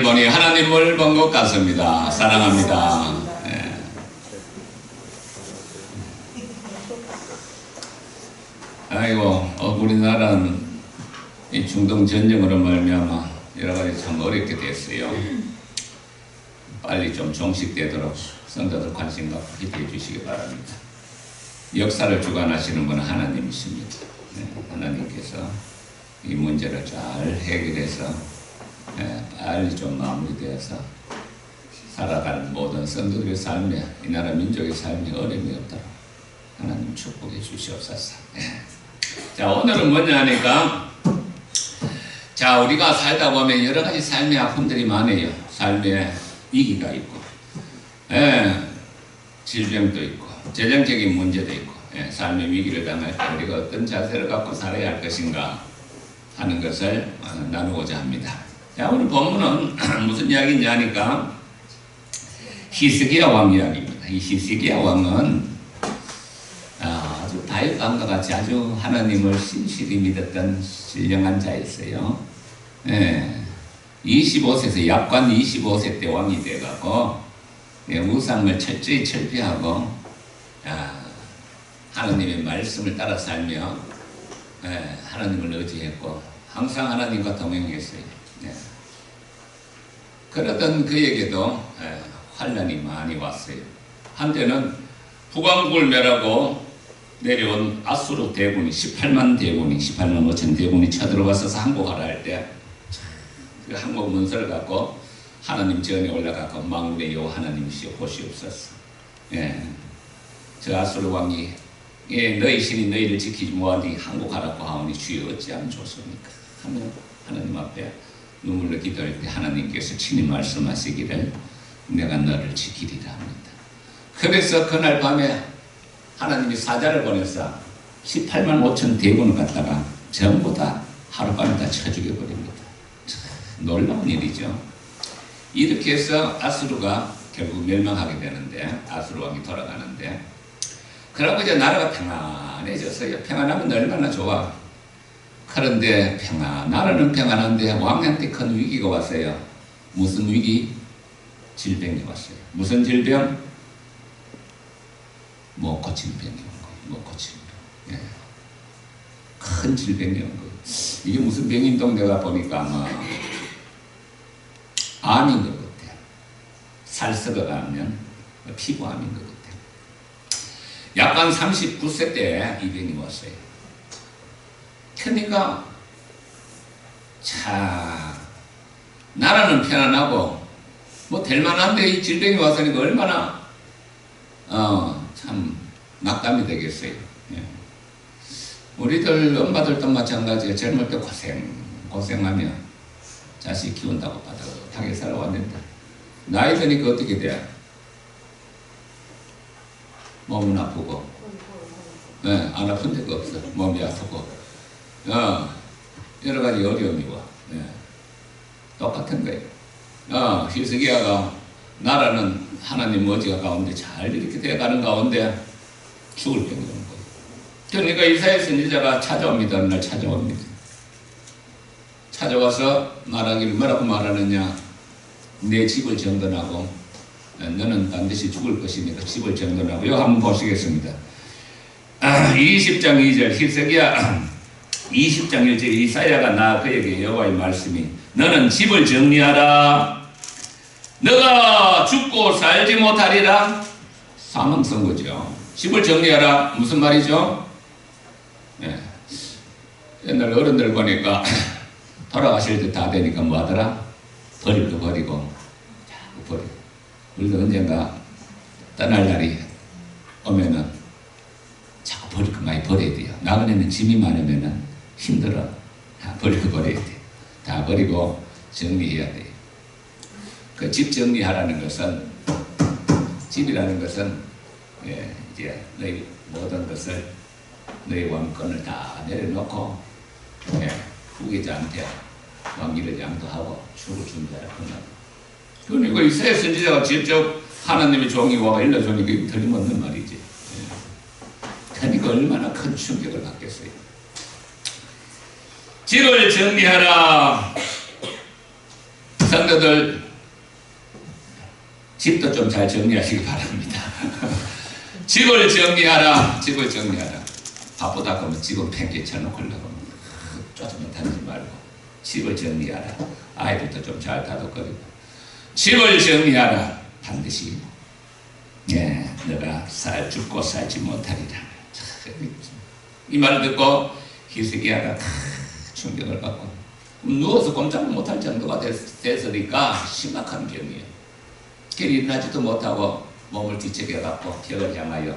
보니 하나님을 본 것 같습니다. 사랑합니다. 네. 아이고, 우리나라는 이 중동 전쟁으로 말미암아 여러 가지 참 어렵게 됐어요. 빨리 좀 종식되도록 성도들 관심 갖고 기도해 주시기 바랍니다. 역사를 주관하시는 분은 하나님이십니다. 네, 하나님께서 이 문제를 잘 해결해서 빨리 좀 마무리되어서 살아가는 모든 성도들의 삶에, 이 나라 민족의 삶에 어려움이 없도록 하나님 축복해 주시옵소서. 자, 오늘은 뭐냐 하니까, 자, 우리가 살다 보면 여러 가지 삶의 아픔들이 많아요. 삶에 위기가 있고, 질병도 있고, 재정적인 문제도 있고, 삶의 위기를 당할 때 우리가 어떤 자세를 갖고 살아야 할 것인가 하는 것을 나누고자 합니다. 자, 오늘 본문은 무슨 이야기인지 하니까 히스기야 왕 이야기입니다. 이 히스기야 왕은 아주 다윗왕과 같이 아주 하나님을 신실히 믿었던 신령한 자였어요. 25세에서 약관 25세 때 왕이 돼가고 우상을 철저히 철폐하고 하나님의 말씀을 따라 살며 하나님을 의지했고 항상 하나님과 동행했어요. 그러던 그에게도 환난이 많이 왔어요. 한때는 북왕국을 멸하고 내려온 아수르 대군이 18만 5천 대군이 쳐들어와서 항복하라 할 때 그 항복 문서를 갖고 하나님 전에 올라가고 만군의 여호와 하나님이시여 보시옵소서. 저 아수르 왕이 너희 신이 너희를 지키지 못하니 항복하라고 하오니 주여 어찌하면 좋습니까? 하면 하나님 앞에 눈물로 기도할 때 하나님께서 친히 말씀하시기를 내가 너를 지키리라 합니다. 그래서 그날 밤에 하나님이 사자를 보내서 18만 5천 대군을 갖다가 전부 다 하룻밤에 다 쳐 죽여버립니다. 놀라운 일이죠. 이렇게 해서 아수르가 결국 멸망하게 되는데, 아수르 왕이 돌아가는데, 그러고 이제 나라가 평안해졌어요. 평안하면 얼마나 좋아. 그런데 나라는 평안한데 왕한테 큰 위기가 왔어요. 무슨 위기? 질병이 왔어요. 무슨 질병? 못 고치는 병이 온 거예요. 못 고치는 병. 큰 질병이 온 거예요. 이게 무슨 병인동 내가 보니까 아마 암인 것 같아요. 살 썩어가면 피부암인 것 같아요. 약간 39세 때 이 병이 왔어요. 그러니까 자, 나라는 편안하고 뭐 될만한데 이 질병이 왔으니까 얼마나 참 낙담이 되겠어요. 우리들 엄마들도 마찬가지예요. 젊을 때 고생하며 자식 키운다고 빠듯하게 살아왔는데 나이 드니까 어떻게 돼? 몸은 아프고 안 아픈 데가 없어. 몸이 아프고 여러 가지 어려움이 와. 똑같은 거예요. 히스기야가 나라는 하나님 머지가 가운데 잘 이렇게 돼가는 가운데 죽을 병이 오는 거예요. 그러니까 이사야 선지자가 찾아옵니다. 어느 날 찾아옵니다. 찾아와서 말하기를 뭐라고 말하느냐? 내 집을 정돈하고 너는 반드시 죽을 것이니까 집을 정돈하고. 이거 한번 보시겠습니다. 20장 2절 히스기야 20장 1절 이사야가 나 그에게 여호와의 말씀이 너는 집을 정리하라. 너가 죽고 살지 못하리라. 사망 선고죠. 집을 정리하라. 무슨 말이죠? 옛날 어른들 보니까 돌아가실 때 다 되니까 뭐 하더라? 버릴 거 버리고 자꾸 버리고. 우리도 언젠가 떠날 날이 오면은 자꾸 버릴 거 많이 버려야 돼요. 나그네는 짐이 많으면은 힘들어. 다 버릴 거 버려야 돼. 다 버리고 정리해야 돼. 그 집 정리하라는 것은, 집이라는 것은 이제 너희 모든 것을 너희 왕권을 다 내려놓고 후계자한테 왕위를 양도하고 죽을 준비하라. 그러니까 이사야 선지자가 직접 하나님의 종이 와가 일러주니까 틀림없는 말이지. 그러니까 얼마나 큰 충격을 받겠어요. 집을 정리하라. 성도들 집도 좀 잘 정리하시기 바랍니다. 집을 정리하라. 집을 정리하라. 바쁘다 그러면 집은 팽개 쳐놓고 그러면 쫓아면 다니지 말고 집을 정리하라. 아이들도 좀 잘 다독거리고 집을 정리하라. 반드시 너가 죽고 살지 못하리라. 이 말을 듣고 히스기야가 충격을 받고 누워서 꼼짝 못할 정도가 됐으니까 심각한 병이에요. 길이 일어나지도 못하고 몸을 뒤척여갖고 벽을 향하여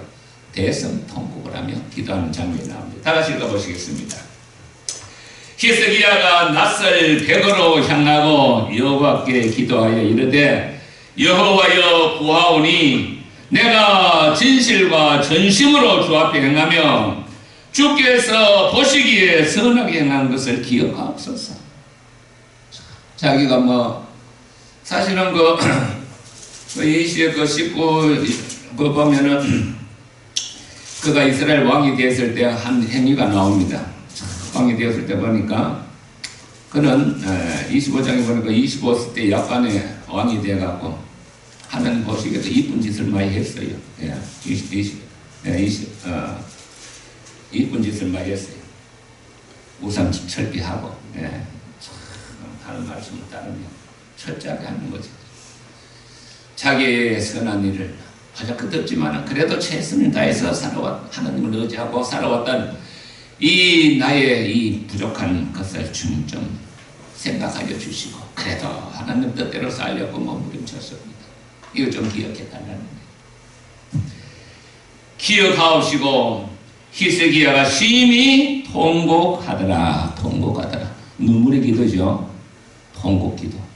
대성통곡을 하며 기도하는 장면이 나옵니다. 다 같이 읽어보시겠습니다. 히스기야가 낯설 벽으로 향하고 여호와께 기도하여 이르되 여호와여 구하오니 내가 진실과 전심으로 주 앞에 행하며 주께서 보시기에 선하게 행한 것을 기억하옵소서. 자기가 사실은 이시의 19 보면은 그가 이스라엘 왕이 되었을 때 한 행위가 나옵니다. 왕이 되었을 때 보니까 그는 25장에 보니까 25세 때 약간의 왕이 되어갖고 하나님 보시기에도 이쁜 짓을 많이 했어요. 이쁜 짓을 많이 했어요. 우상 철비하고 하는 말씀을 따르며 철저하게 하는 거죠. 자기의 선한 일을 가장 끝없지만 그래도 최선을 다해서 하나님을 의지하고 살아왔던 나의 이 부족한 것을 좀 생각하여 주시고 그래도 하나님 뜻대로 살려고 몸부림쳤습니다. 이거 좀 기억해달라는 거예요. 기억하옵시고 히스기야가 심히 통곡하더라. 눈물의 기도죠. 통곡기도.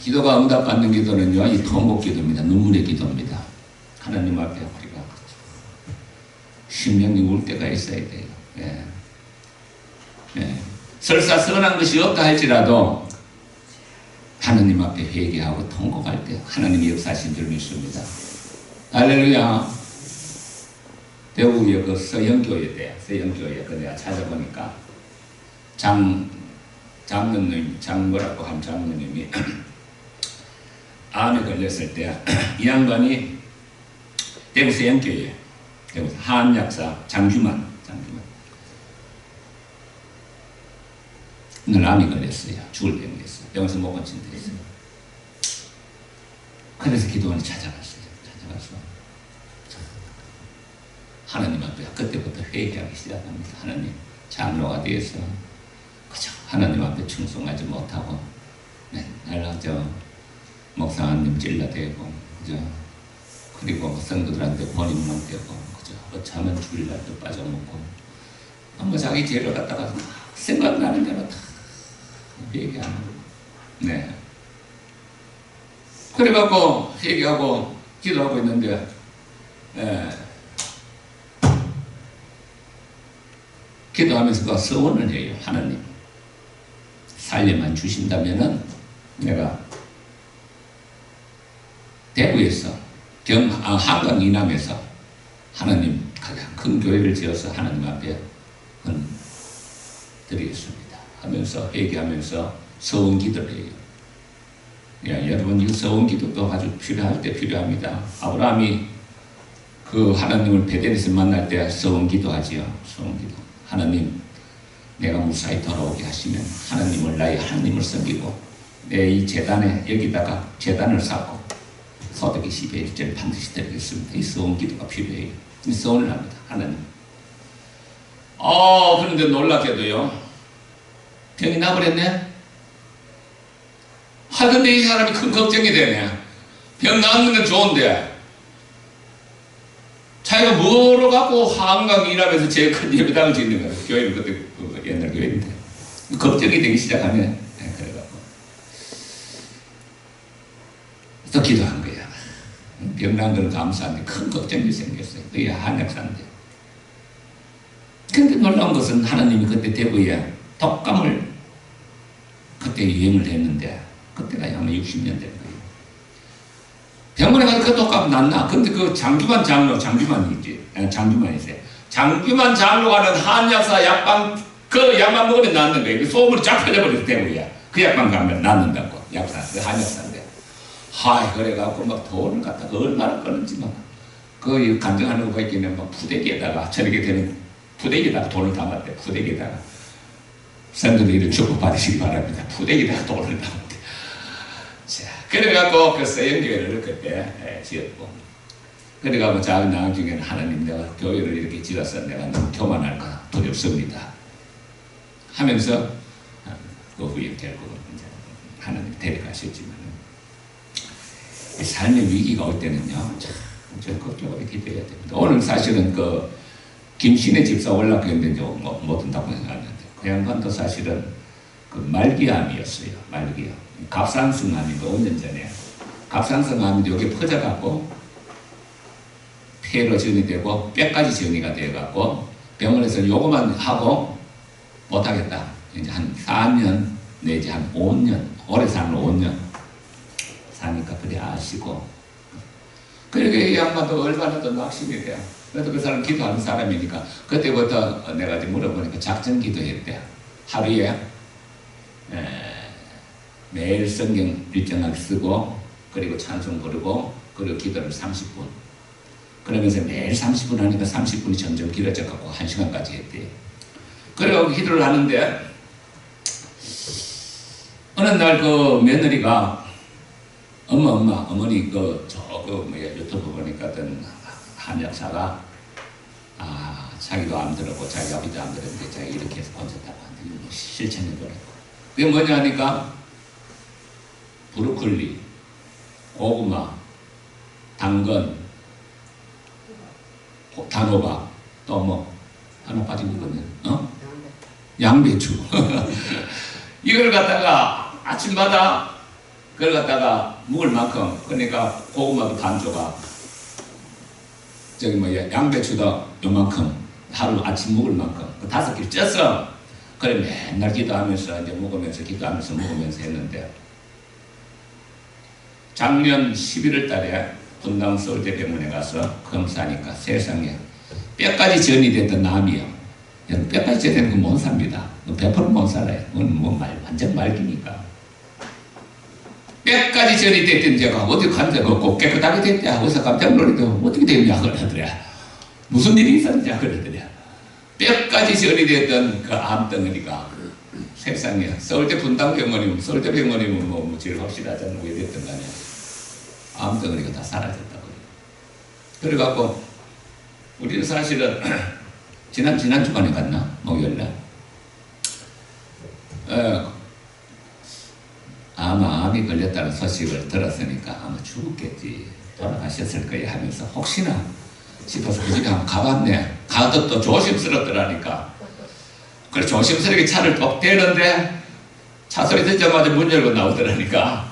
기도가 응답받는 기도는요, 이 통곡기도입니다. 눈물의 기도입니다. 하나님 앞에 우리가 심령이 울 때가 있어야 돼요. 설사 선한 것이 없다 할지라도 하나님 앞에 회개하고 통곡할 때 하나님이 역사하신 줄 믿습니다. 할렐루야. 대구의 서영교회 때, 그 내가 찾아보니까 장로님, 장모라고 한 장로님이 암에 걸렸을 때 이 양반이 대구 서영교회, 대구 한약사 장규만 오늘 암이 걸렸어요. 죽을 병이었어요. 병원에서 못 고친다 했어요. 그래서 기도원에 찾아갔어요. 하나님 앞에 그때부터 회개하기 시작합니다. 하나님, 장로가 되어서 그저 하나님 앞에 충성하지 못하고 맨날 목사님 찔러대고 그리고 성도들한테 본인만 대고 그저 어쩌면 죽을 날도 빠져먹고 자기 죄를 갖다가 생각나는 대로 다 회개하는 거예요. 그래갖고 회개하고 기도하고 있는데 기도하면서 그 서원을 해요. 하나님, 살려만 주신다면은 내가 대구에서 한강 이남에서 하나님 가장 큰 교회를 지어서 하나님 앞에 드리겠습니다 하면서 회개하면서 서원 기도를 해요. 여러분, 이 서원 기도도 아주 필요할 때 필요합니다. 아브라함이 그 하나님을 베델에서 만날 때 서원 기도하지요. 서원 기도. 하나님, 내가 무사히 돌아오게 하시면 나의 하나님을 섬기고 내 이 제단에 여기다가 제단을 쌓고 소득의 10의 1절을 반드시 드리겠습니다. 이 서원 기도가 필요해요. 이 서원을 합니다. 하나님. 그런데 놀랍게도요, 병이 나버렸네. 하던데 이 사람이 큰 걱정이 되네. 병 낫는 건 좋은데 자기가 뭐로 갖고 한강 이남에서 제일 큰 예배당을 짓는 거예요. 교회는 그때 옛날 교회인데 걱정이 되기 시작하면 그래갖고 또 기도한 거야. 병난 건 감사한데 큰 걱정이 생겼어요. 그게 한약사인데. 근데 놀라운 것은 하나님이 그때 대구에 독감을 그때 유행을 했는데 그때가 아마 60년 된 거예요. 병원에 가서 그 독감 났나? 근데 그 장규만 장로가 하는 한약사 약방, 그 약만 먹으면 낫는 거예요. 그 소문이 쫙 퍼져버려서 대구야. 그 약만 가면 낫는다고. 약사, 그 한약사인데. 하이, 그래갖고 막 돈을 갖다가 얼마나 끊는지 막. 그 간증하는 거 보이기는 막 푸대기에다가, 저렇게 되는 푸대기에다가 돈을 담았대, 푸대기에다가. 선생님들 이런 축복 받으시기 바랍니다. 푸대기에다가 돈을 담았대. 자, 그래갖고 그 서영교회를 그때 지었고. 그래갖고 자기 나중에는 하나님 내가 교회를 이렇게 지어서 내가 너무 교만할까 두렵습니다 하면서 그 후에 결국 이제 하나님 데려가셨지만 삶의 위기가 올 때는요 참 걱정하게 기도해야 됩니다. 오늘 사실은 그 김신의 집사 올라갔는데 못 온다고 생각하는데 그 양반도 사실은 그 말기암이었어요. 말기암. 갑상선암이 5년 전에 갑상선암이 여기 퍼져갖고 폐로 전이 되고 뼈까지 전이가 되어갖고 병원에서 요거만 하고 못하겠다. 이제 한 4년 내지 한 5년 오래 사는 5년 사니까 그래 아시고 그러게 이 양반도 얼마나 더 낙심이 돼요. 그래도 그 사람 기도하는 사람이니까 그때부터 내가 이제 물어보니까 작전 기도했대. 하루에 매일 성경 일정하게 쓰고 그리고 찬송 부르고 그리고 기도를 30분 그러면서 매일 30분 하니까 30분이 점점 길어져 갖고 1시간까지 했대. 그래갖고 기도를 하는데 어느 날 그 며느리가 어머니 유튜브 보니까 어떤 한약사가 자기도 안 들었고 자기 아버지도 안 들었는데 자기 이렇게 해서 건졌다고 하는데 실천해 보라고. 그게 뭐냐 하니까 브로콜리, 고구마, 당근, 단호박, 또 뭐 하나 빠진 거거든요. 양배추. 이걸 갖다가 아침마다 그걸 갖다가 먹을 만큼 그러니까 고구마도 반 조각 양배추도 요만큼 하루 아침 먹을 만큼 5개 쪄서 그래 맨날 기도하면서 이제 먹으면서 했는데 작년 11월 달에 분당 서울대병원에 가서 검사하니까 세상에 뼈까지 전이 됐던 암이요. 뼈까지 전이 되는 건 못 삽니다. 100%못 살아요. 그건 완전 말기니까. 뼈까지 전이 됐던 제가 어디 간 데가 없고 깨끗하게 됐냐. 어디서 깜짝 놀래도 어떻게 됐냐 그러더래. 무슨 일이 있었냐 그러더래. 뼈까지 전이 됐던 그 암덩어리가 세상에 서울대 분당병원이면 뭐 제일 확실하잖아요. 왜 됐던 거 아니야. 암덩어리가 다 사라졌다고. 그래갖고 우리는 사실은 지난 주간에 갔나? 목요일날 아마 암이 걸렸다는 소식을 들었으니까 아마 죽었겠지 돌아가셨을 거야 하면서 혹시나 싶어서 그 집에 한번 가봤네. 가도 또 조심스럽더라니까. 그래 조심스럽게 차를 톡 대는데 차 소리 듣자마자 문 열고 나오더라니까.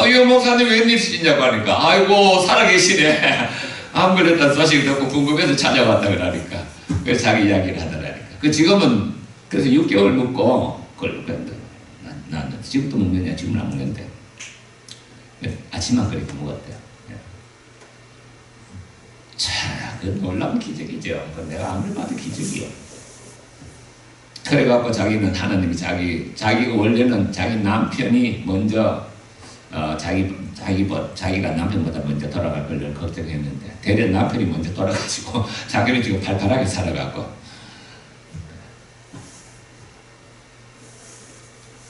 이거 목사님 웬일이시냐고 하니까 아이고 살아계시네. 암 걸렸다는 소식 듣고 궁금해서 찾아왔다 그러니까. 그래서 자기 이야기를 하더라니까. 그 지금은 그래서 6개월 묵고 그걸 난 지금도 먹느냐 지금은 안 먹는데 아침만 그렇게 먹었대요. 자, 그 놀라운 기적이죠. 내가 아무리 봐도 기적이요. 그래갖고 자기는 하나님이 자기가 원래는 자기 남편이 먼저 자기가 남편보다 먼저 돌아갈 걸 걱정했는데 대래 남편이 먼저 돌아가시고 자기는 지금 팔팔하게 살아가고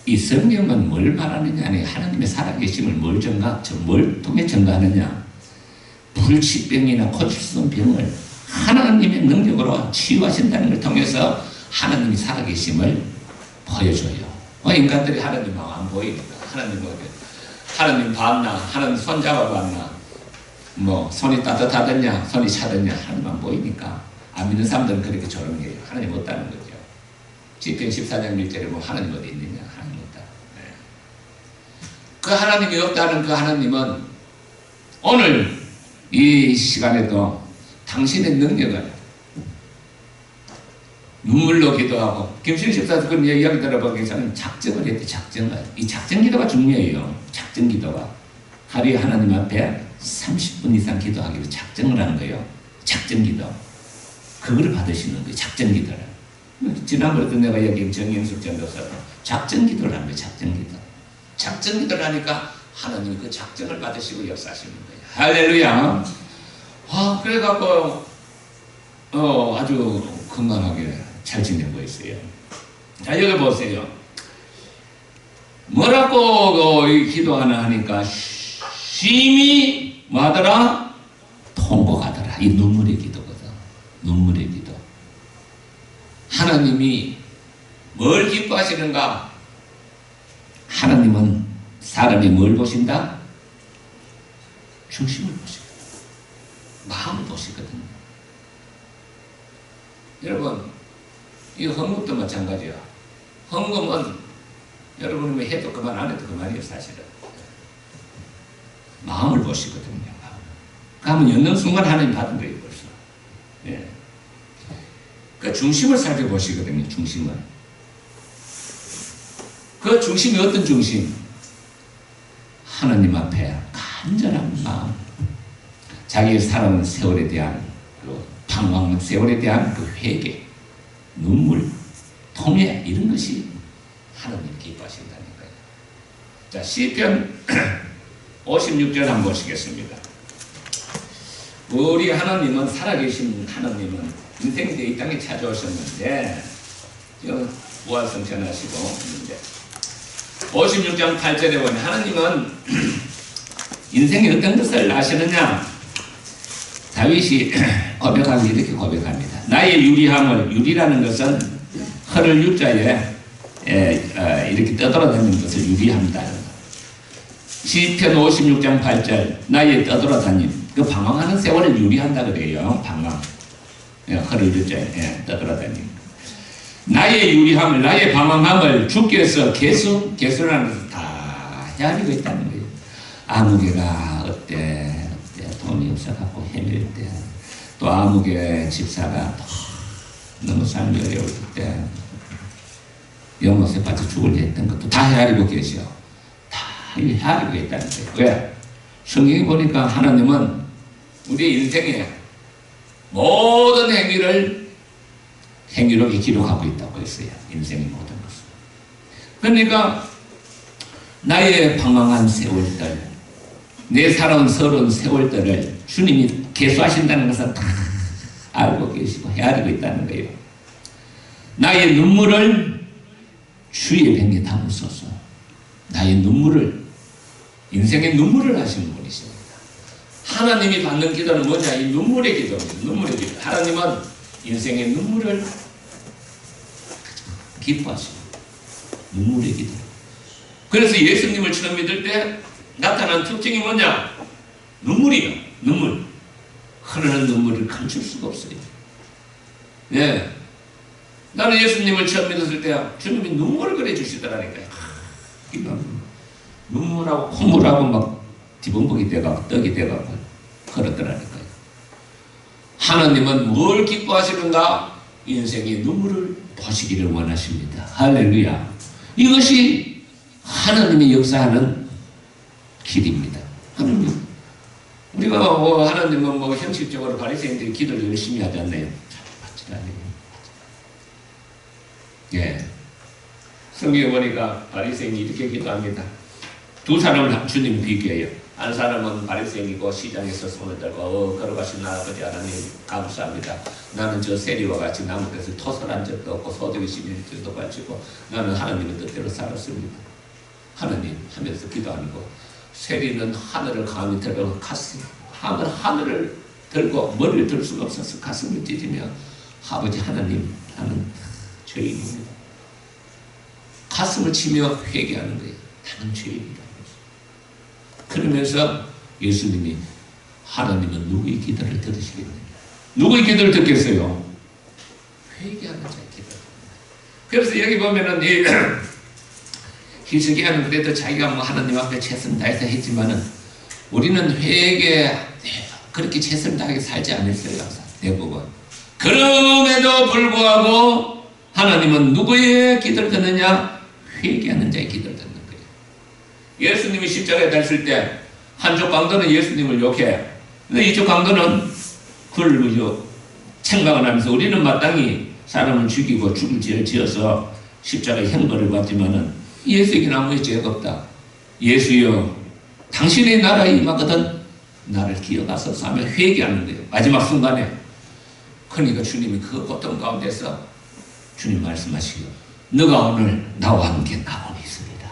이 성경은 뭘 말하느냐 하니 하나님의 살아계심을 뭘 통해 증거하느냐 불치병이나 고칠 수 없는 병을 하나님의 능력으로 치유하신다는 걸 통해서 하나님이 살아계심을 보여줘요. 인간들이 하나님하고 안 보이니까 하나님 봤나? 하나님 손 잡아봤나? 뭐 손이 따뜻하더냐? 손이 차더냐? 하나님 안 보이니까 안 믿는 사람들은 그렇게 조롱 해요. 하나님 없다는 거죠. 시편 14장 1절에 뭐 하나님 어디 있느냐? 하나님 없다. 네. 그 하나님이 없다는 그 하나님은 오늘 이 시간에도 당신의 능력을 눈물로 기도하고 김신일 집사도 그런 이야기 들어보기 저는 작정을 했대. 이 작정 기도가 중요해요. 작정 기도가 하루에 하나님 앞에 30분 이상 기도하기로 작정을 하는 거예요. 작정 기도 그거를 받으시는 거예요. 작정 기도를 지난번에도 내가 얘기한 정영숙 전도사도 작정 기도를 한 거예요. 작정 기도 작전 기도를 하니까 하나님이 그 작전을 받으시고 역사하시는 거예요. 할렐루야. 그래갖고 아주 건강하게 잘 지내고 있어요. 자, 여기 보세요. 뭐라고 기도하나 하니까 심히 뭐하더라? 통곡하더라. 이 눈물의 기도거든. 눈물의 기도. 하나님이 뭘 기뻐하시는가? 하나님은 사람이 뭘 보신다? 중심을 보시거든. 마음을 보시거든요. 여러분, 이 헌금도 마찬가지야. 헌금은 여러분이 해도 그만 안 해도 그만이에요, 사실은. 마음을 보시거든요. 그러면 였는 순간 하나님 받은 거예요, 벌써. 예. 그 중심을 살펴보시거든요, 중심을. 그 중심이 어떤 중심? 하나님 앞에 간절한 마음. 자기의 살아온 세월에 대한 그 방황한 세월에 대한 그 회개, 눈물, 통회 이런 것이 하나님 기뻐하신다는 거예요. 자, 시편 56절 한번 보시겠습니다. 우리 하나님은 살아계신 하나님은 인생 때 이 땅에 찾아오셨는데 부활성천하시고 있는데 56장 8절에 보면 하나님은 인생에 어떤 것을 아시느냐? 다윗이 고백하고 이렇게 고백합니다. 나의 유리함을, 유리라는 것은 허를 유자에 이렇게 떠돌아다니는 것을 유리합니다. 시편 56장 8절 나의 떠돌아다님, 그 방황하는 세월을 유리한다 그래요. 방황, 허를 유자에 떠돌아다님. 나의 유리함을, 나의 방황함을 주께서 개수라는 것을 다 헤아리고 있다는 거예요. 아무개가 어때 돈이 없어갖고 헤맬 때, 또 아무개 집사가 너무 삶이 어려울 때, 연못에 빠져 죽으려 했던 것도 다 헤아리고 계셔. 다 헤아리고 있다는 거예요. 왜? 성경에 보니까 하나님은 우리 인생의 모든 행위로 기록하고 있다고 했어요. 인생의 모든 것을. 그러니까 나의 방황한 세월들, 내 살아온 서러운 세월들을 주님이 계수하신다는 것을 다 알고 계시고 헤아리고 있다는 거예요. 나의 눈물을 주의 병에 담으소서. 나의 눈물을, 인생의 눈물을 하시는 분이십니다. 하나님이 받는 기도는 뭐냐? 이 눈물의 기도입니다. 눈물의 기도. 하나님은 인생의 눈물을 기뻐하시고 눈물의 기도. 그래서 예수님을 처음 믿을 때 나타난 특징이 뭐냐? 눈물이에요. 눈물. 흐르는 눈물을 감출 수가 없어요. 네. 나는 예수님을 처음 믿었을 때 주님이 눈물을 그려주시더라니까요. 눈물하고 콧물하고 막 뒤범벅이 돼가고 떡이 돼가고 흐르더라니까요. 하나님은 뭘 기뻐하시는가? 인생의 눈물을 보시기를 원하십니다. 할렐루야. 이것이 하나님의 역사하는 길입니다. 하나님, 우리가 하나님은 형식적으로 바리새인들이 기도를 열심히 하지 않나요? 받지 않아요. 예. 성경에 보니까 바리새인이 이렇게 기도합니다. 두 사람을 주님이 비교해요. 한 사람은 바리새인이고 시장에서 손을 들고 걸어가신 아버지 하나님 감사합니다. 나는 저 세리와 같이 나무 곁을 토설한 적도 없고 소득이 11주도 바치고 나는 하나님의 뜻대로 살았습니다. 하나님 하면서 기도하는 거. 세리는 하늘을 감히 들고 하늘을 들고 머리를 들 수가 없어서 가슴을 찢으며 아버지 하나님 나는 죄인입니다. 가슴을 치며 회개하는 거예요. 나는 죄인이다. 그러면서 예수님이 하나님은 누구의 기도를 들으시겠느냐? 누구의 기도를 듣겠어요? 회개하는 자의 기도. 그래서 여기 보면은 히스기야는 그래도 자기가 하나님 앞에 최선을 다해서 했지만은 우리는 그렇게 최선을 다하게 살지 않았어요. 대부분. 그럼에도 불구하고 하나님은 누구의 기도를 듣느냐? 회개하는 자의 기도를 듣는 거예요. 예수님이 십자가에 달렸을 때 한쪽 강도는 예수님을 욕해. 근데 이쪽 강도는 그를 책망을 하면서 우리는 마땅히 사람을 죽이고 죽을 죄를 지어서 십자가의 형벌을 받지만은 예수에게는 아무 죄가 없다. 예수여 당신의 나라에 임하거든 나를 기억하소서 하며 회개하는 거예요. 마지막 순간에. 그러니까 주님이 그 고통 가운데서 주님 말씀하시고 너가 오늘 나와 함께 나오니 있습니다.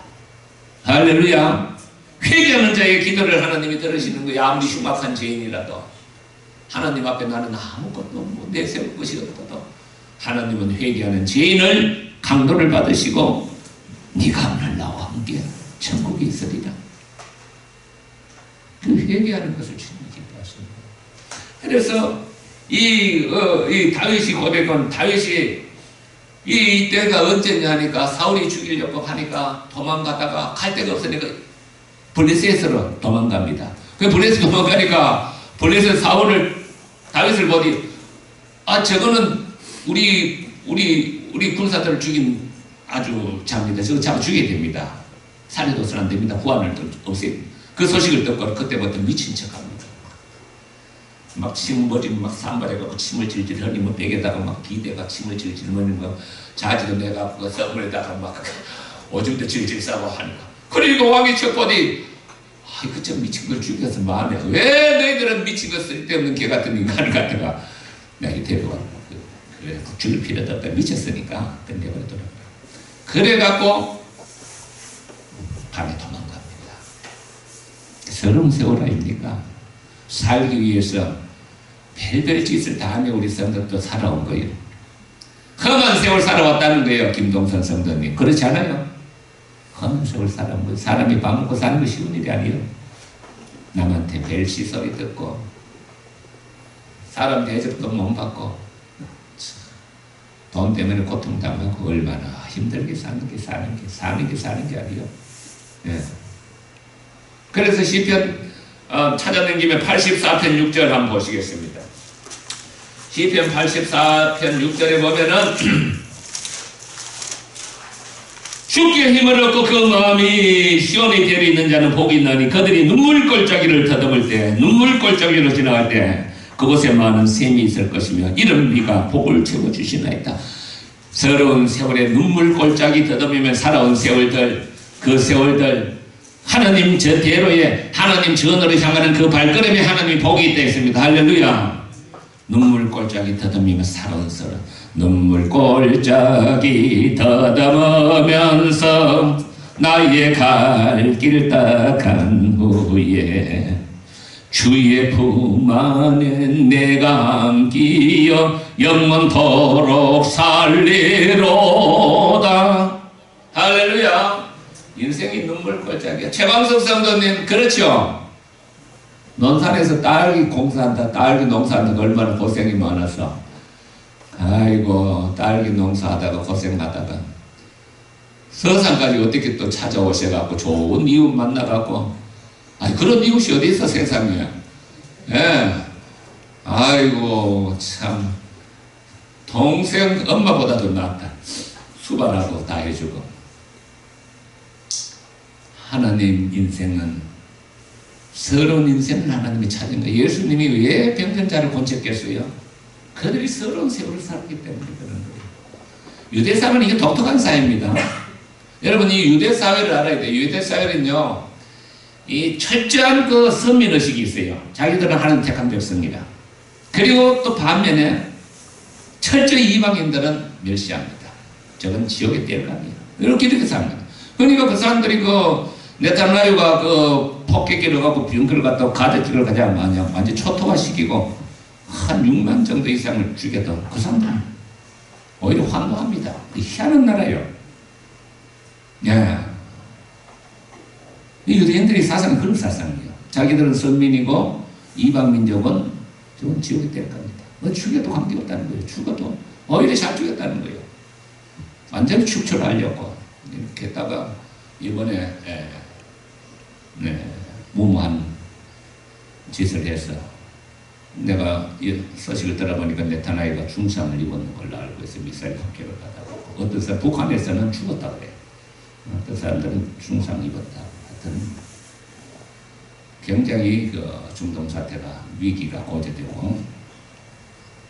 할렐루야. 회개하는 자의 기도를 하나님이 들으시는 거예요. 아무리 흉악한 죄인이라도 하나님 앞에 나는 아무것도 내세울 것이 없어도 하나님은 회개하는 죄인을 강도를 받으시고 네가 오늘 나와 함께 천국에 있으리라. 그 회개하는 것을 주님이 기뻐하십니다. 그래서 이 다윗이 고백한 다윗이 이때가 언제냐 하니까 사울이 죽이려고 하니까 도망가다가 갈 데가 없으니까 블레셋으로 도망갑니다. 그 블레셋 도망가니까 블레셋 사울을 다윗을 보니 저거는 우리 군사들을 죽인 아주 자입니다. 저거 잡아 죽여야 됩니다. 살려둬서는 안 됩니다. 후환을 없애요. 그 소식을 듣고 그때부터 미친 척합니다. 막 머리 막 산발해갖고 침을 질질 흘리면 베개다가 막 기대가 침을 질질 흘리는 거 자지도 내갖고 썸물에다가 막 오줌도 질질 싸고 하는 거. 그리고 왕이 척 보니 그저 미친 걸 죽여서 마음에 왜 너희들은 미친 거 쓸데없는 개 같은 인간을 갖다가 내가 데려와 그래 죽일 필요도 없다. 미쳤으니까 던져버리더라고요. 그래갖고 밤에 도망갑니다. 서러운 세월 아닙니까? 살기 위해서 별별 짓을 다 하며 우리 성도도 살아온 거예요. 험한 세월 살아왔다는 거예요. 김동선 성도님. 그렇지 않아요? 험한 세월 살아온 거예요. 사람이 밥 먹고 사는 거 쉬운 일이 아니에요. 남한테 벨시 소리 듣고 사람 대접도 못 받고 돈 때문에 고통당하고 얼마나 힘들게 사는 게 아니에요. 예. 그래서 시편 찾아낸 김에 84편 6절 한번 보시겠습니다. 시편 84편 6절에 보면은 주께 힘을 얻고 그 마음이 시온의 별이 있는 자는 복이 있나니 그들이 눈물골짜기를 더듬을 때 눈물골짜기로 지나갈 때 그곳에 많은 샘이 있을 것이며 이런 비가 복을 채워주시나이다. 서러운 세월에 눈물골짜기 더듬으며 살아온 세월들 그 세월들 하나님 저대로에 하나님 전으로 향하는 그 발걸음에 하나님이 복이 있다 했습니다. 할렐루야. 눈물골짜기 더듬으며 살아온 세월 눈물골짜기 더듬으면서 나의 갈 길 딱한 후에 주의 품 안에 내가 안기어 영원토록 살리로다. 할렐루야. 인생이 눈물골짜기야. 최광석 성도님 그렇죠? 논산에서 딸기 공사한다 딸기 농사한다 얼마나 고생이 많았어. 아이고 딸기 농사하다가 고생하다가 서산까지 어떻게 또 찾아오셔갖고 좋은 이웃 만나갖고 그런 이웃이 어디 있어 세상에. 예. 아이고 참 동생 엄마보다도 낫다. 수발하고 다 해주고. 하나님 인생은 서러운 인생은 하나님이 찾은 거예요. 예수님이 왜 병편자를 곤쳤겠어요? 그들이 서러운 세월을 살았기 때문에 그런 거예요. 유대사회는 이게 독특한 사회입니다. 여러분 이 유대사회를 알아야 돼요. 유대사회는요 이 철저한 그 선민의식이 있어요. 자기들은 하나님 택한 백성이라. 그리고 또 반면에 철저히 이방인들은 멸시합니다. 저건 지옥의 떼어감이에요. 이렇게 삽니다. 그러니까 그 사람들이 네타나유가 폭격기를 갖고 병크를 갖다 가족들을 가장 마냥 완전 초토화시키고 한 6만 정도 이상을 죽여도 그 사람들은 오히려 환호합니다. 희한한 나라예요. 예. 이 유대인들이 사상은 그런 사상이에요. 자기들은 선민이고 이방민족은 저건 지옥에 뗄 겁니다. 죽여도 관계없다는 거예요. 죽어도 오히려 잘 죽였다는 거예요. 완전히 축출하려고 이렇게 했다가 이번에 무모한 짓을 해서 내가 이 소식을 들어보니까 네타나이가 중상을 입었는 걸로 알고 있어요. 미사일 폭격을 받아서 어떤 사람 북한에서는 죽었다 그래요. 어떤 사람들은 중상 입었다. 하여튼 굉장히 중동 사태가 위기가 고조되고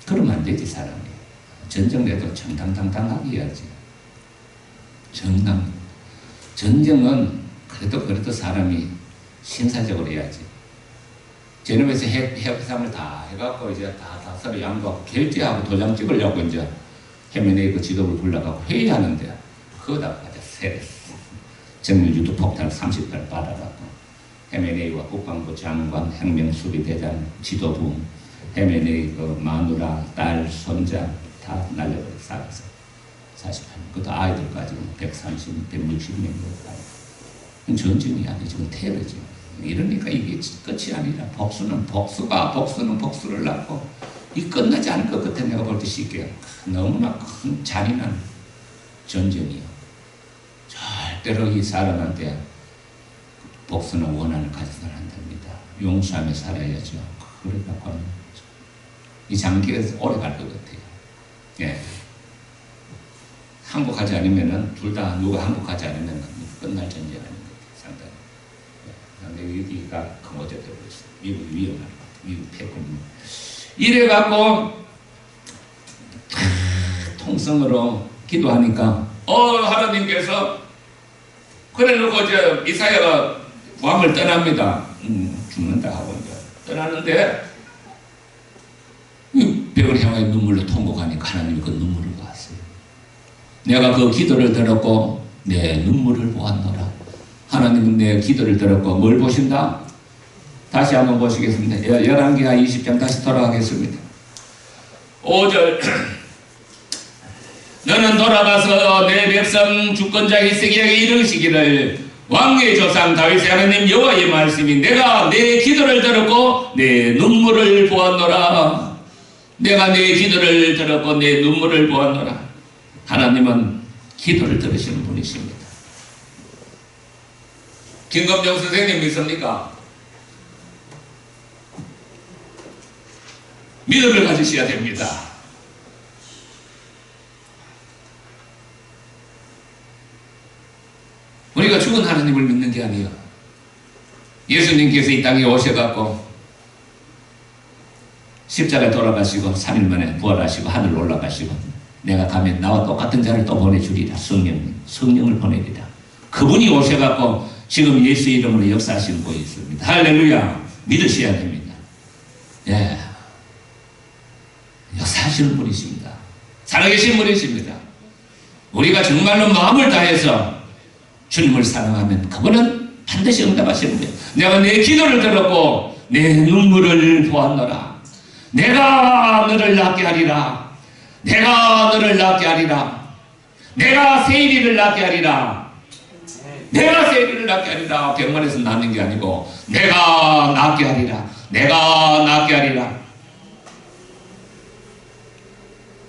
그러면 안 되지 사람이. 전쟁에도 정당당당하게 해야지. 전쟁은 그래도 사람이 신사적으로 해야지. 제놈에서 해상을 다 해갖고 이제 다 서로 양보하고 결제하고 도장 찍으려고 이제 헤메네이크 지도부를 불러가고 회의하는데 그거다가 가자 세례. 정밀 유도 폭탄 30발 받아갖고 헤메네이와 국방부 장관, 혁명수비대장, 지도부, 헤메네이크 마누라, 딸, 손자 다 날려버려 살아서 48명. 그것도 아이들까지 130, 160명 전쟁이 아니죠. 테러죠. 이러니까 이게 끝이 아니라 복수는 복수를 낳고 이 끝나지 않을 것 같아. 내가 볼 때 쉽게 너무나 큰 잔인한 전쟁이요. 절대로 이 사람한테 복수나 원한을 가져서는 안 됩니다. 용서하며 살아야죠. 그러다 보면 이 장기가 오래 갈 것 같아요. 예. 항복하지 않으면은 둘 다 누가 항복하지 않으면 끝날 전쟁 아닌 것 같아요. 상당히. 상당히 위기가 큰 어제 되어버렸어요. 미국이 위험한 것 같아요. 미국 패권. 이래갖고 통성으로 기도하니까 하나님께서 그래놓고 이제 이사야가 왕을 떠납니다. 죽는다 하고 이제 떠나는데 벽을 향하여 눈물로 통곡하니까 하나님이 그 눈물을 보았어요. 내가 그 기도를 들었고 내 눈물을 보았노라. 하나님은 내 기도를 들었고 뭘 보신다? 다시 한번 보시겠습니다. 열왕기하 20장 다시 돌아가겠습니다. 5절 너는 돌아가서 내 백성 주권자 히스기야에게 이르시기를 왕의 조상 다윗의 하나님 여호와의 말씀이 내가 내 기도를 들었고 내 눈물을 보았노라. 내가 내 기도를 들었고 내 눈물을 보았노라. 하나님은 기도를 들으시는 분이십니다. 김검정 선생님 믿습니까? 믿음을 가지셔야 됩니다. 우리가 죽은 하나님을 믿는 게 아니에요. 예수님께서 이 땅에 오셔갖고 십자가에 돌아가시고 3일 만에 부활하시고 하늘로 올라가시고 내가 가면 나와 똑같은 자를 또 보내주리라. 성령을 보내리라. 그분이 오셔갖고 지금 예수 이름으로 역사하시는 분이 있습니다. 할렐루야. 믿으셔야 됩니다. 예, 역사하시는 분이십니다. 살아계신 분이십니다. 우리가 정말로 마음을 다해서 주님을 사랑하면 그분은 반드시 응답하시는 거예요. 내가 내 기도를 들었고 내 눈물을 보았노라. 내가 너를 낫게 하리라. 내가 너를 낫게 하리라. 내가 세일이를 낫게 하리라. 내가 세일이를 낫게 하리라. 병원에서 낫는 게 아니고 내가 낫게 하리라. 내가 낫게 하리라.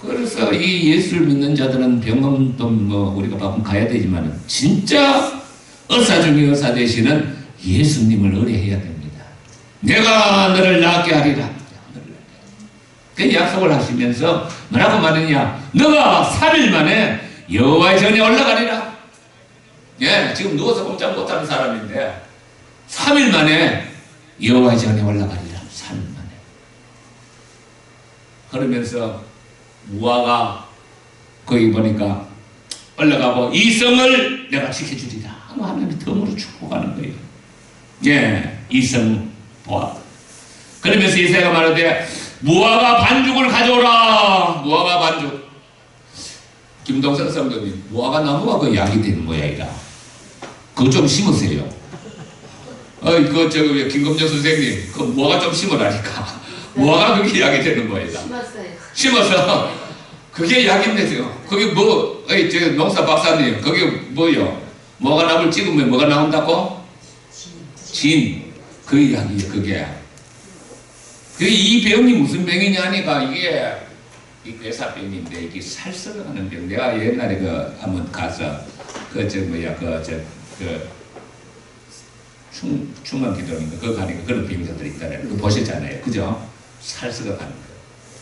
그래서 이 예수를 믿는 자들은 병원도 뭐 우리가 가끔 가야 되지만 진짜 의사 중에 의사 되시는 예수님을 의뢰해야 됩니다. 내가 너를 낫게 하리라. 그 약속을 하시면서 뭐라고 말했냐? 너가 3일 만에 여호와의 전에 올라가리라. 예, 지금 누워서 꼼짝 못하는 사람인데 3일 만에 여호와의 전에 올라가리라. 3일 만에. 그러면서 무화가 거기 보니까 올라가고 이 성을 내가 지켜주리라. 하나님이 덤으로 축복하는 거예요. 예, 이성 보아. 그러면서 이사야가 말하되 무화과 반죽을 가져오라. 무화과 반죽. 김동선 성도님, 무화과 나무가 그 약이 되는 모양이라. 그거 좀 심으세요. 김검정 선생님, 그 무화과 좀 심으라니까. 무화과 그게 약이 되는 모양이다. 심어서 그게 약인데요. 그게 뭐, 농사 박사님, 그게 뭐요? 무화과 나무를 찍으면 뭐가 나온다고? 진. 그 약이에요, 그게. 이 병이 무슨 병이냐니까 이게 이 괴사병인데 이게 살 썩어가는 병. 내가 옛날에 한번 가서 충만 기도인가 그거 가니까 그런 병자들이 있잖아요. 그거 보셨잖아요, 그죠? 살 썩어가는 거.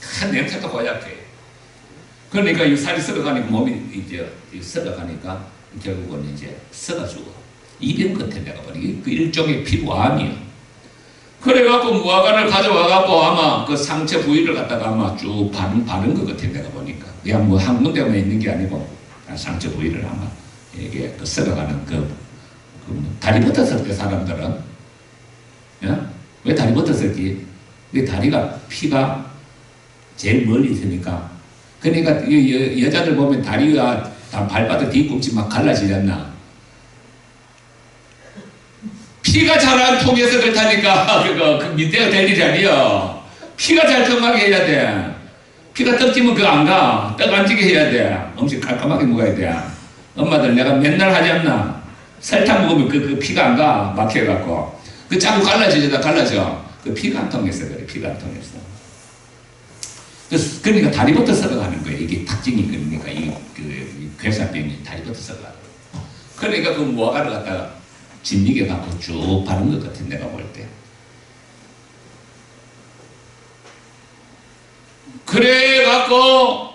큰 냄새도 고약해. 그러니까 이 살이 썩어가니까 몸이 이제 썩어가니까 결국은 이제 썩어 죽어. 이 병 끝에 내가 보니 그 일종의 피부암이요. 그래갖고 무화과를 가져와갖고 아마 그 상처 부위를 갖다가 아마 쭉 바른 것 같아. 내가 보니까 그냥 뭐 한 군데만 있는 게 아니고 상처 부위를 아마 이게 그 썩어가는 그 다리 붙었을 때 사람들은, 야? 왜 다리 붙었을지? 그 다리가 피가 제일 멀리 있으니까. 그러니까 여자들 보면 다리가 발바닥 뒤꿈치 막 갈라지지 않나? 피가 잘 안 통해서 그렇다니까. 그 밑에가 될 일이 아니야. 피가 잘 통하게 해야 돼. 피가 떡지면 그거 안 가. 떡 안 지게 해야 돼. 음식 깔끔하게 먹어야 돼. 엄마들 내가 맨날 하지 않나? 설탕 먹으면 그 피가 안 가. 막혀갖고. 그 자꾸 갈라져. 그 피가 안 통해서 그래. 피가 안 통해서. 그러니까 다리부터 썩어가는 거예요. 이게 특징이 그러니까 이 괴사병이 다리부터 썩어가는 거예요. 그러니까 그 무화과를 갖다가 진미게 갖고 쭉 바른 것 같아, 내가 볼 때. 그래 갖고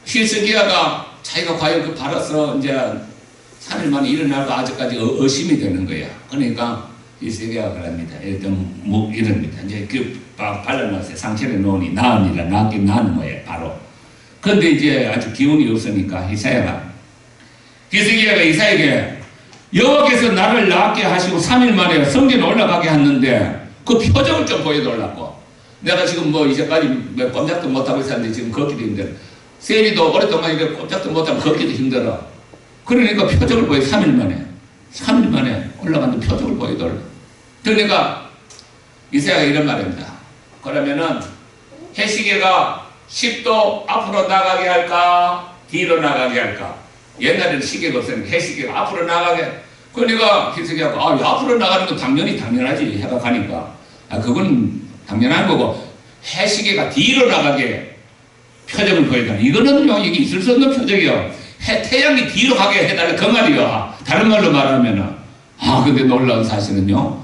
히스기야가 자기가 과연 그 발라서 이제 3일 만에 일어나고 아직까지 의심이 되는 거야. 그러니까 히스기야가 그럽니다. 일단 뭐 이럽니다. 이제 그 발라놓았어요. 상처를 놓으니 나으니라. 나긴 나는 거예요, 바로. 그런데 이제 아주 기운이 없으니까 히스기야가 이사야에게 여호와께서 나를 낫게 하시고 3일 만에 성전에 올라가게 했는데 그 표정을 좀 보여달라고. 내가 지금 뭐 이제까지 꼼짝도 못하고 있었는데 지금 걷기도 힘들어. 세리도 오랫동안 이렇게 꼼짝도 못하면 걷기도 힘들어. 그러니까 표정을 보여. 3일 만에 올라갔는데 표정을 보여달라. 그러니까 이사야가 이런 말입니다. 그러면은 해시계가 10도 앞으로 나가게 할까 뒤로 나가게 할까. 옛날에는 시계가 없었는데 해시계가 앞으로 나가게. 그러니까 히스기야가 앞으로 나가는 건 당연하지 해가 가니까. 그건 당연한 거고 해시계가 뒤로 나가게 표정을 보여달라. 이거는요, 이게 있을 수 없는 표정이요. 태양이 뒤로 가게 해달라 그 말이요. 다른 말로 말하면은. 근데 놀라운 사실은요,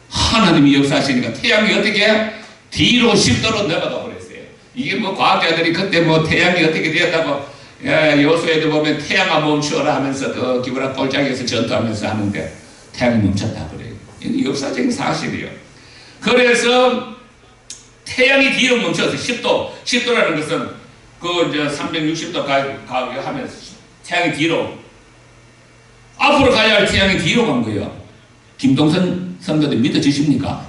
하나님이 역사하시니까 태양이 어떻게 뒤로 10도로 넘어가 버렸어요. 이게 뭐 과학자들이 그때 뭐 태양이 어떻게 되었다고 여호수아에도 보면 태양아 멈추어라 하면서 그 기브라 골짜기에서 전투하면서 하는데 태양이 멈췄다 그래요. 이게 역사적인 사실이에요. 그래서 태양이 뒤로 멈춰서 10도라는 것은 그 이제 360도 가게 하면서 태양이 뒤로 앞으로 가야 할 태양이 뒤로 간 거예요. 김동선 선교도 믿어지십니까?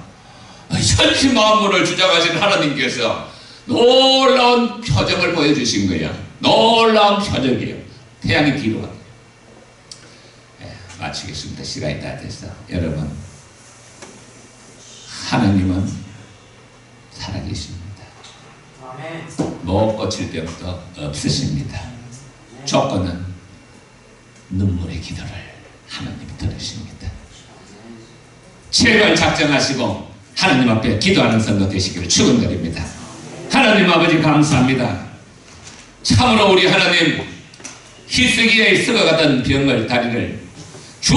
천지 만물을 주장하신 하나님께서 놀라운 표정을 보여주신 거야. 놀라운 표정이에요. 태양이 뒤로 가요. 마치겠습니다. 시간이 다 됐어. 여러분, 하나님은 살아계십니다. 못 고칠 때부터 없으십니다. 조건은 눈물의 기도를 하나님이 들으십니다. 제발 작정하시고 하나님 앞에 기도하는 성도 되시기를 축원드립니다. 하나님 아버지 감사합니다. 참으로 우리 하나님 히스기야에 썩어가던 병을 다리를 주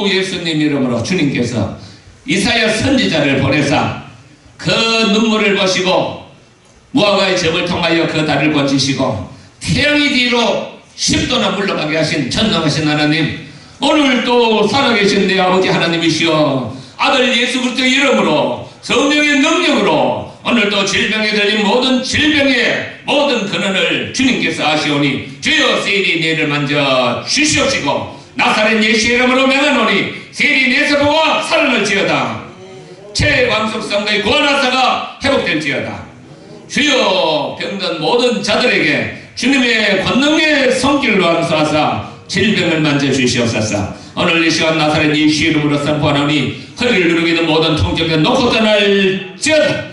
예수님 이름으로 주님께서 이사야 선지자를 보내사 그 눈물을 보시고 무화과의 접을 통하여 그 다리를 고치시고 태양이 뒤로 10도나 물러가게 하신 전능하신 하나님, 오늘 또 살아계신 내 아버지 하나님이시여, 아들 예수 그리스도 이름으로 성령의 능력으로 오늘도 질병에 들린 모든 질병의 모든 근원을 주님께서 아시오니 주여 세리 내를 만져 주시옵시고 나사렛 예수의 이름으로 명하노니 세리 내서보가 살아날지어다. 최광석성도의 구원하사가 회복될지어다. 주여 병든 모든 자들에게 주님의 권능의 손길로 안수하사 질병을 만져주시옵소서. 오늘 이 시간 나사렛 예수 이름으로 선포하노니 허리를 누르고 있는 모든 통증을 놓고 떠날지어다.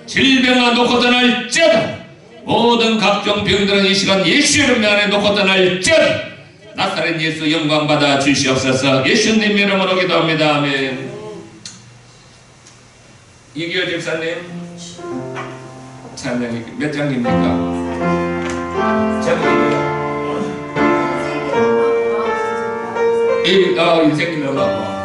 질병아 놓고 떠날지어다. 모든 각종 병들은 이 시간 예수 이름 안에 놓고 떠날지어다. 나사렛 예수 영광 받아 주시옵소서. 예수님 이름으로 기도합니다. 아멘. 이기호 집사님 찬양이 몇 장입니까? 제목이요? 인생님 음악고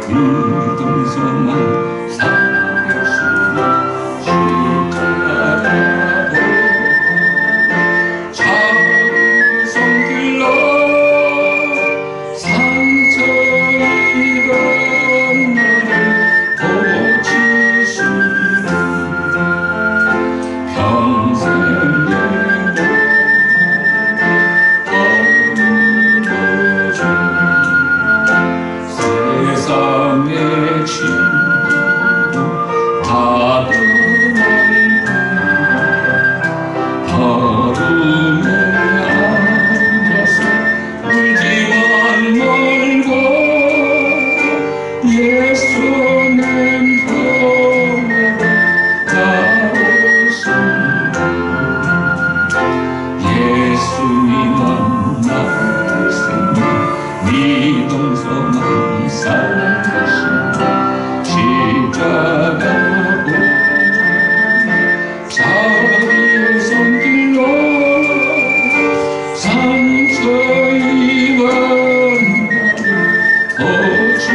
믿음서만 살아계시니 십자가로 작은 손길로 상처 입은 나를 고치시니 평생 세상의 친구 다 떠나니까 어둠에 앉아서 울지만 말고 예수님 평화를 따르시니 예수님은 나의 생명 믿음서만 살아계시니 십자가로 자기의 손길로 상처 입은 나를 고치